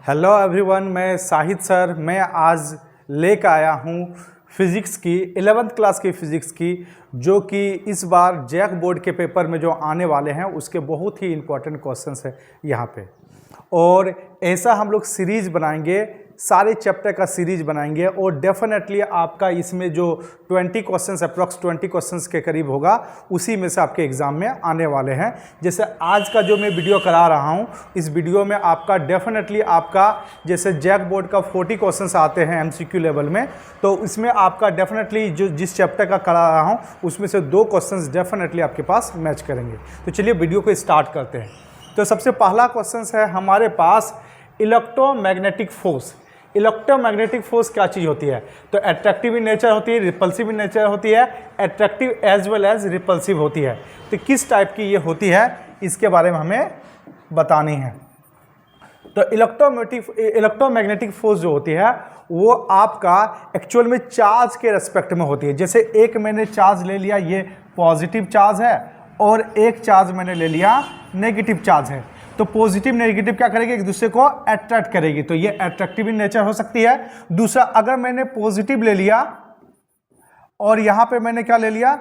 Hello everyone, मैं Shahid sir. मैं आज लेकर आया हूँ फिज़िक्स की 11th क्लास की फ़िज़िक्स की, जो कि इस बार जैक बोर्ड के पेपर में जो आने वाले हैं उसके बहुत ही इम्पोर्टेंट क्वेश्चंस है यहाँ पे। और ऐसा हम लोग सीरीज़ बनाएंगे, सारे चैप्टर का सीरीज बनाएंगे और डेफिनेटली आपका इसमें जो 20 क्वेश्चंस अप्रॉक्स 20 क्वेश्चंस के करीब होगा, उसी में से आपके एग्ज़ाम में आने वाले हैं। जैसे आज का जो मैं वीडियो करा रहा हूं, इस वीडियो में आपका डेफिनेटली आपका जैसे जैक बोर्ड का 40 क्वेश्चंस आते हैं एमसीक्यू लेवल में, तो इसमें आपका डेफिनेटली जो जिस चैप्टर का करा रहा हूँ उसमें से 2 क्वेश्चंस डेफिनेटली आपके पास मैच करेंगे। तो चलिए वीडियो को स्टार्ट करते हैं। तो सबसे पहला क्वेश्चन है हमारे पास इलेक्ट्रोमैग्नेटिक फोर्स। इलेक्ट्रोमैग्नेटिक फोर्स क्या चीज़ होती है? तो एट्रैक्टिव इन नेचर होती है, रिपल्सिव इन नेचर होती है, attractive as well as repulsive होती है। तो किस टाइप की ये होती है, इसके बारे में हमें बतानी है। तो इलेक्ट्रोमैग्नेटिक फोर्स जो होती है वो आपका एक्चुअल में चार्ज के रेस्पेक्ट में होती है। जैसे एक मैंने चार्ज ले लिया, ये पॉजिटिव चार्ज है, और एक चार्ज मैंने ले लिया नेगेटिव चार्ज है। तो पॉजिटिव नेगेटिव क्या करेगी, एक दूसरे को अट्रैक्ट करेगी, तो ये अट्रैक्टिव इन नेचर हो सकती है। दूसरा, अगर मैंने पॉजिटिव ले लिया और यहां पे मैंने क्या ले लिया,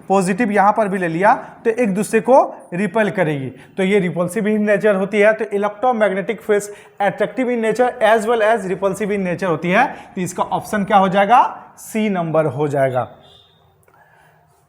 पॉजिटिव यहां पर भी ले लिया, तो एक दूसरे को रिपेल करेगी, तो ये रिपल्सिव इन नेचर होती है। तो electromagnetic force attractive in nature as well as repulsive in nature होती है। तो इसका ऑप्शन क्या हो जाएगा, सी नंबर हो जाएगा।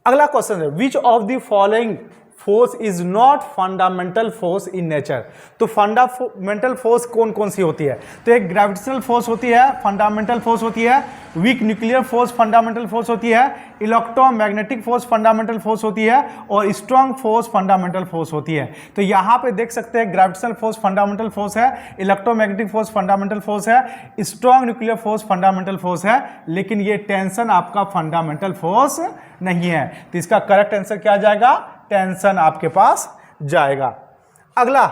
अगला क्वेश्चन है, विच of the following force is not fundamental force in nature. तो फंडामेंटल फोर्स कौन कौन सी होती है? तो एक ग्रेविटेशनल फोर्स होती है, फंडामेंटल फोर्स होती है, weak nuclear force fundamental force होती है, इलेक्ट्रोमैग्नेटिक फोर्स फंडामेंटल फोर्स होती है, और स्ट्रॉन्ग फोर्स फंडामेंटल फोर्स होती है। तो यहाँ पे देख सकते हैं ग्रेविटेशनल फोर्स फंडामेंटल फोर्स है, इलेक्ट्रोमैग्नेटिक फोर्स फंडामेंटल फोर्स है, strong nuclear force fundamental force है, लेकिन ये टेंशन आपका फंडामेंटल फोर्स नहीं है। तो इसका करेक्ट आंसर क्या जाएगा, टेंशन आपके पास जाएगा। अगला,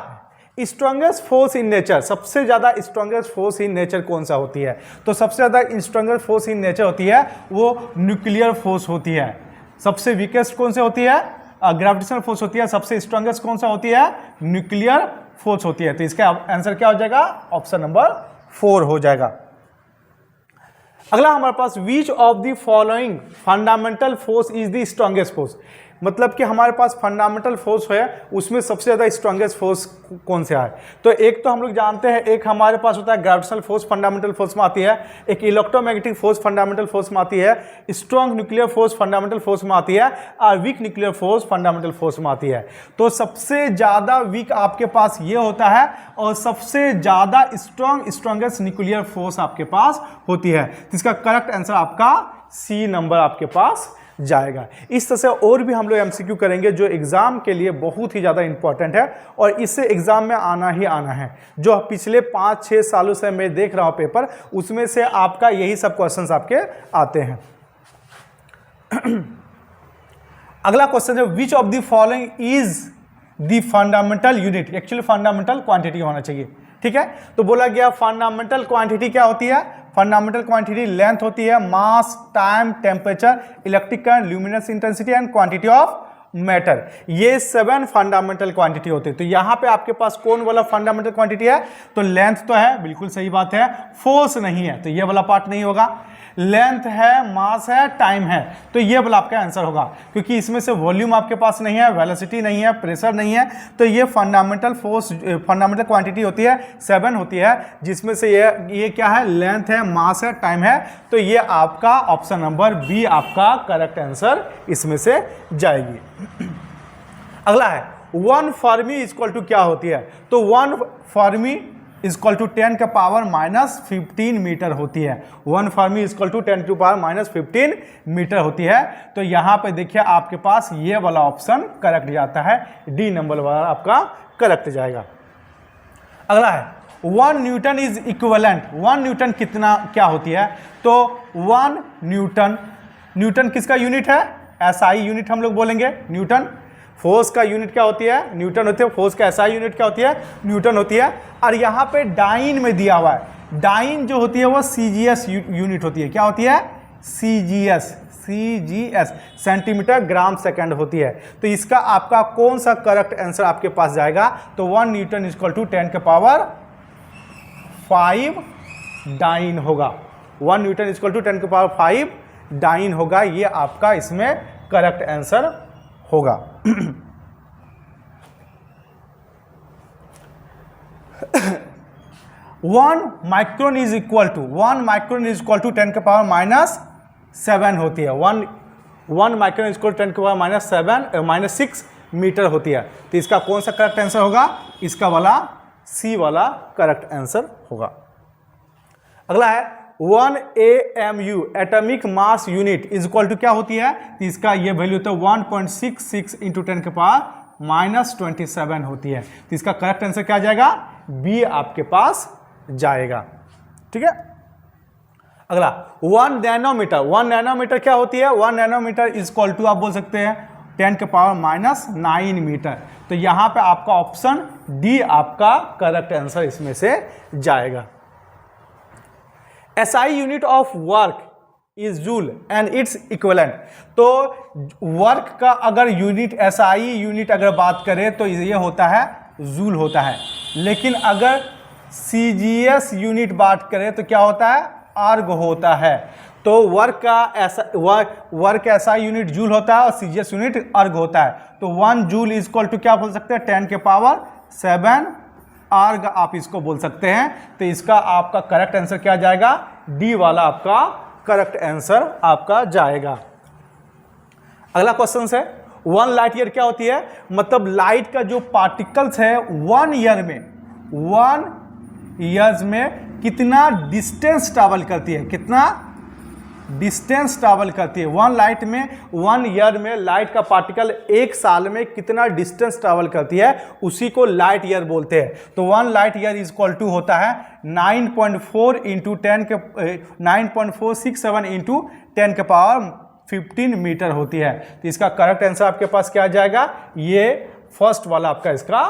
स्ट्रॉन्गेस्ट फोर्स इन नेचर। सबसे ज्यादा स्ट्रॉन्गेस्ट फोर्स इन नेचर कौन सा होती है? तो सबसे ज्यादा स्ट्रॉन्गेस्ट फोर्स इन नेचर होती है वो न्यूक्लियर फोर्स होती है। सबसे वीकेस्ट कौन सी होती है? ग्रेविटेशनल फोर्स होती है। सबसे स्ट्रॉन्गेस्ट कौन सा होती है? न्यूक्लियर फोर्स होती है। तो इसका आंसर क्या हो जाएगा, ऑप्शन नंबर 4 हो जाएगा। अगला हमारे पास, which of the following fundamental force is the strongest force. मतलब कि हमारे पास फंडामेंटल फोर्स है, उसमें सबसे ज़्यादा स्ट्रॉन्गेस्ट फोर्स कौन सा है? तो एक तो हम लोग जानते हैं, एक हमारे पास होता है ग्रेविटेशनल फोर्स फंडामेंटल फोर्स में आती है, एक इलेक्ट्रोमैग्नेटिक फोर्स फंडामेंटल फोर्स में आती है, strong nuclear force fundamental force में आती है, और weak nuclear force fundamental force में आती है। तो सबसे ज़्यादा वीक आपके पास ये होता है, और सबसे ज़्यादा स्ट्रॉन्गेस्ट न्यूक्लियर फोर्स आपके पास होती है। तो इसका करेक्ट आंसर आपका सी नंबर आपके पास जाएगा। इस तरह से और भी हम लोग एमसीक्यू करेंगे जो एग्जाम के लिए बहुत ही ज़्यादा इंपॉर्टेंट है, और इससे एग्जाम में आना ही आना है। जो पिछले 5-6 सालों से मैं देख रहा हूं पेपर, उसमें से आपका यही सब क्वेश्चंस आपके आते हैं। अगला क्वेश्चन है, विच of the following is the fundamental unit. Actually fundamental quantity होना चाहिए, ठीक है। तो बोला गया फंडामेंटल क्वांटिटी क्या होती है? फंडामेंटल क्वांटिटी लेंथ होती है, mass, time, temperature, electric current, luminous intensity and quantity of matter. ये 7 फंडामेंटल क्वांटिटी होते हैं। तो यहां पे आपके पास कौन वाला फंडामेंटल क्वांटिटी है? तो लेंथ तो है, बिल्कुल सही बात है। फोर्स नहीं है, तो ये वाला पार्ट नहीं होगा। लेंथ है, मास है, टाइम है, तो ये वाला आपका आंसर होगा, क्योंकि इसमें से वॉल्यूम आपके पास नहीं है, वेलोसिटी नहीं है, प्रेशर नहीं है। तो ये फंडामेंटल फोर्स फंडामेंटल क्वांटिटी होती है, 7 होती है, जिसमें से ये क्या है, लेंथ है, मास है, टाइम है। तो ये आपका ऑप्शन नंबर बी आपका करेक्ट आंसर इसमें से जाएगी। अगला है, 1 फर्मी इक्वल टू क्या होती है? तो 1 फर्मी इक्वल टू 10 के पावर -15 मीटर होती है। 1 fermi equal to 10 to power -15 metre होती है। तो यहाँ पे देखिए आपके पास ये वाला ऑप्शन करेक्ट जाता है, डी नंबर वाला आपका करेक्ट जाएगा। अगला है, 1 न्यूटन इज इक्विवेलेंट। 1 न्यूटन कितना क्या होती है? तो 1 न्यूटन किसका यूनिट है? एसआई यूनिट हम लोग बोलेंगे। न्यूटन फोर्स का यूनिट क्या होती है? न्यूटन होती है। फोर्स का एसआई यूनिट क्या होती है? न्यूटन होती है। और यहाँ पे डाइन में दिया हुआ है, डाइन जो होती है वो सीजीएस यूनिट होती है। क्या होती है? सीजीएस सेंटीमीटर ग्राम सेकंड होती है। तो इसका आपका कौन सा करेक्ट आंसर आपके पास जाएगा? तो 1 न्यूटन इक्वल टू 10 के पावर 5 डाइन होगा। 1 न्यूटन इक्वल टू 10 की पावर 5 डाइन होगा। ये आपका इसमें करेक्ट आंसर होगा। 1 माइक्रोन इज इक्वल टू 10 के पावर -7 होती है। 1 माइक्रोन इज इक्वल टू 10 के पावर -6 मीटर होती है। तो इसका कौन सा करेक्ट आंसर होगा? इसका वाला सी वाला करेक्ट आंसर होगा। अगला है 1 AMU atomic mass unit is equal to क्या होती है? तो इसका ये वैल्यू होता है 1.66 इंटू 10 के पावर -27 होती है। तो इसका करेक्ट आंसर क्या जाएगा? बी आपके पास जाएगा। ठीक है। अगला 1 नैनोमीटर क्या होती है? 1 नैनोमीटर इज इक्वल टू आप बोल सकते हैं 10 के पावर -9 मीटर। तो यहां पे आपका ऑप्शन डी आपका करेक्ट आंसर इसमें से जाएगा। SI unit of work is joule and its equivalent. तो वर्क का अगर यूनिट SI यूनिट अगर बात करें तो ये होता है जूल होता है। लेकिन अगर CGS यूनिट बात करें तो क्या होता है? आर्ग होता है। तो वर्क का SI यूनिट जूल होता है और CGS यूनिट अर्ग होता है। तो 1 जूल इज इक्वल टू क्या बोल सकते हैं? 10 के पावर 7 आर्ग आप इसको बोल सकते हैं। तो इसका आपका करेक्ट आंसर क्या जाएगा? डी वाला आपका करेक्ट आंसर आपका जाएगा। अगला क्वेश्चन है 1 लाइट ईयर क्या होती है? मतलब लाइट का जो पार्टिकल्स है 1 ईयर्स में कितना डिस्टेंस ट्रैवल करती है? कितना डिस्टेंस ट्रैवल करती है? 1 लाइट में 1 ईयर में लाइट का पार्टिकल 1 साल में कितना डिस्टेंस ट्रैवल करती है, उसी को लाइट ईयर बोलते हैं। तो 1 light year is equal to होता है 9.467 इंटू 10 के पावर 15 मीटर होती है। तो इसका करेक्ट आंसर आपके पास क्या जाएगा? ये फर्स्ट वाला आपका इसका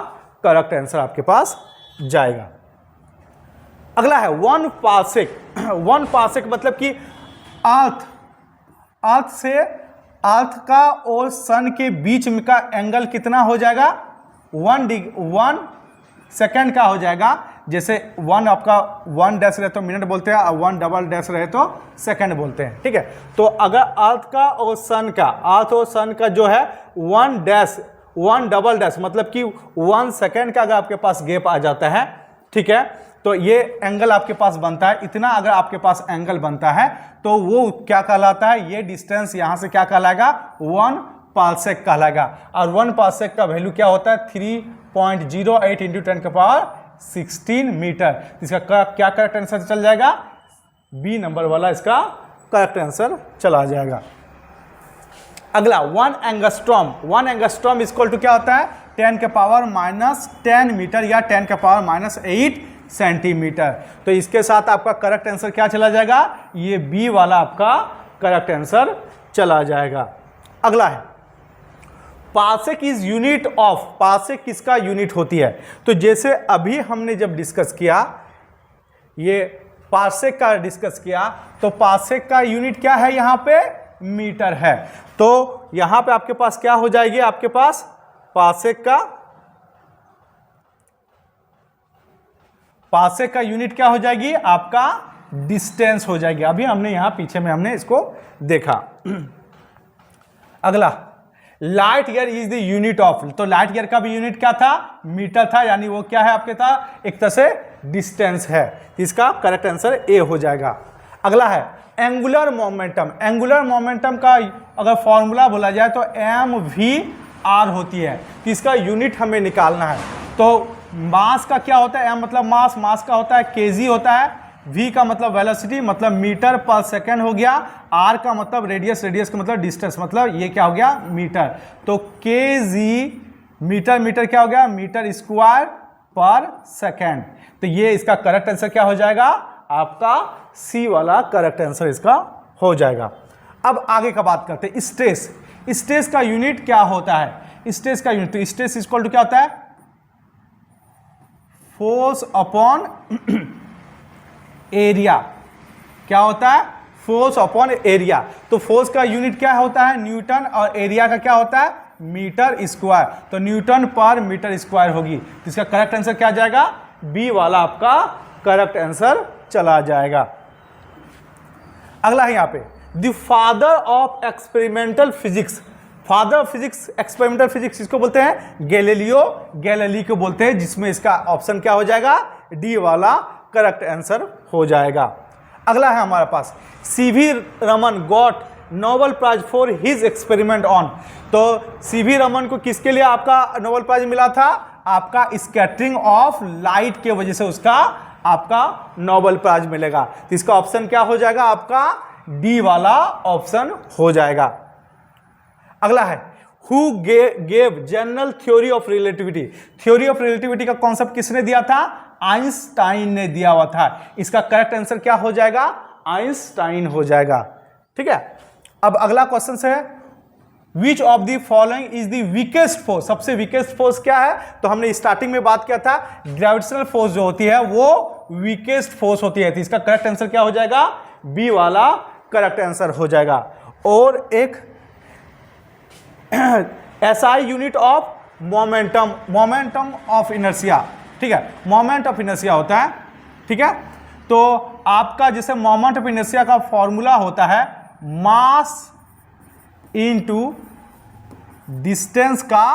करेक्ट आंसर आपके पास जाएगा। अगला है 1 पार्सेक। 1 पार्सेक मतलब कि अर्थ का और सन के बीच में का एंगल कितना हो जाएगा? 1 सेकेंड का हो जाएगा। जैसे 1 आपका 1 डैश रहे तो मिनट बोलते हैं और 1 डबल डैश रहे तो सेकंड बोलते हैं। ठीक है। तो अगर अर्थ और सन का जो है 1 डबल डैश मतलब कि 1 सेकेंड का अगर आपके पास गैप आ जाता है, ठीक है, तो ये एंगल आपके पास बनता है। इतना अगर आपके पास एंगल बनता है तो वो क्या कहलाता है? ये डिस्टेंस यहां से क्या कहलाएगा? 1 पार्सेक कहलाएगा। और 1 पार्सेक का वैल्यू क्या होता है? 3.08 इंटू 10 के पावर 16 मीटर। इसका क्या करेक्ट आंसर चल जाएगा? बी नंबर वाला इसका करेक्ट आंसर चला जाएगा। अगला 1 एंगस्ट्रॉम। 1 एंगस्ट्रॉम इक्वल टू क्या होता है? 10 के पावर -10 मीटर या 10 के पावर -8 सेंटीमीटर। तो इसके साथ आपका करेक्ट आंसर क्या चला जाएगा? ये बी वाला आपका करेक्ट आंसर चला जाएगा। अगला है parsec is unit of. Parsec किसका यूनिट होती है? तो जैसे अभी हमने जब डिस्कस किया, ये पार्सेक का डिस्कस किया, तो पार्सेक का यूनिट क्या है? यहां पे मीटर है। तो यहां पे आपके पास क्या हो जाएगी? आपके पास पार्सेक का यूनिट क्या हो जाएगी? आपका डिस्टेंस हो जाएगी। अभी हमने यहां पीछे में हमने इसको देखा। अगला light year is the unit of. तो लाइट ईयर का भी यूनिट क्या था? मीटर था। यानी वो क्या है आपके था? एक तरह से डिस्टेंस है। इसका करेक्ट आंसर ए हो जाएगा। अगला है एंगुलर मोमेंटम। एंगुलर मोमेंटम का अगर फॉर्मूला बोला जाए तो mv/r होती है। तो इसका यूनिट हमें निकालना है। तो मास का क्या होता है? m मतलब मास का होता है kg होता है, v का मतलब वेलोसिटी मतलब मीटर पर सेकेंड हो गया, r का मतलब रेडियस का मतलब डिस्टेंस मतलब ये क्या हो गया? मीटर। तो kg मीटर क्या हो गया? मीटर स्क्वायर पर सेकेंड। तो ये इसका करेक्ट आंसर क्या हो जाएगा? आपका सी वाला करेक्ट आंसर इसका हो जाएगा। अब आगे का बात करते हैं स्ट्रेस का यूनिट क्या होता है? स्ट्रेस का यूनिट, तो स्ट्रेस इक्वल टू क्या होता है? Force upon area. क्या होता है? Force upon area. तो फोर्स का यूनिट क्या होता है? न्यूटन, और एरिया का क्या होता है? Metre square. तो न्यूटन पर मीटर स्क्वायर होगी। तो इसका करेक्ट आंसर क्या जाएगा? बी वाला आपका करेक्ट आंसर चला जाएगा। अगला है यहाँ पे the father of experimental physics. Father of physics, experimental physics इसको बोलते हैं गैलीलियो गैलीली को बोलते हैं, जिसमें इसका ऑप्शन क्या हो जाएगा, डी वाला करेक्ट आंसर हो जाएगा। अगला है हमारे पास CV Raman got Nobel prize for his experiment on. तो सीवी रमन को किसके लिए आपका नोबेल प्राइज मिला था, आपका स्कैटरिंग ऑफ लाइट के वजह से उसका आपका नोबेल प्राइज मिलेगा। तो इसका ऑप्शन क्या हो जाएगा, आपका डी वाला ऑप्शन हो जाएगा। अगला है who gave general theory of relativity. Theory of relativity का कॉन्सेप्ट किसने दिया था, आइंस्टाइन ने दिया हुआ था। इसका करेक्ट आंसर क्या हो जाएगा, आइंस्टाइन हो जाएगा। ठीक है, अब अगला क्वेश्चन है विच of the following is the weakest force. सबसे वीकेस्ट फोर्स क्या है, तो हमने स्टार्टिंग में बात किया था ग्रेविटेशनल फोर्स जो होती है वो वीकेस्ट फोर्स होती है। तो इसका करेक्ट आंसर क्या हो जाएगा, बी वाला करेक्ट आंसर हो जाएगा। और एक SI unit of momentum, momentum of inertia. ठीक है, मोमेंट ऑफ इनर्शिया होता है। ठीक है, तो आपका जैसे मोमेंट ऑफ इनर्शिया का फॉर्मूला होता है मास इनटू डिस्टेंस का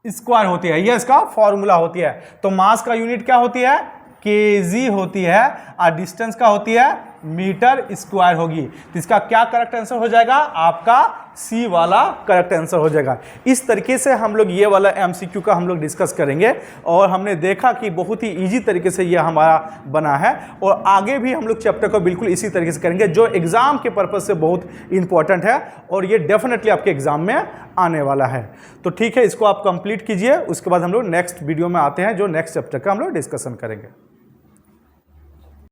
स्क्वायर होती है, यह इसका फॉर्मूला होती है। तो मास का यूनिट क्या होती है, केजी होती है, और डिस्टेंस का होती है मीटर स्क्वायर होगी। तो इसका क्या करेक्ट आंसर हो जाएगा, आपका सी वाला करेक्ट आंसर हो जाएगा। इस तरीके से हम लोग ये वाला एमसीक्यू का हम लोग डिस्कस करेंगे, और हमने देखा कि बहुत ही इजी तरीके से ये हमारा बना है, और आगे भी हम लोग चैप्टर को बिल्कुल इसी तरीके से करेंगे जो एग्जाम के पर्पज से बहुत इंपॉर्टेंट है, और ये डेफिनेटली आपके एग्जाम में आने वाला है। तो ठीक है, इसको आप कंप्लीट कीजिए, उसके बाद हम लोग नेक्स्ट वीडियो में आते हैं जो नेक्स्ट चैप्टर का हम लोग डिस्कशन करेंगे।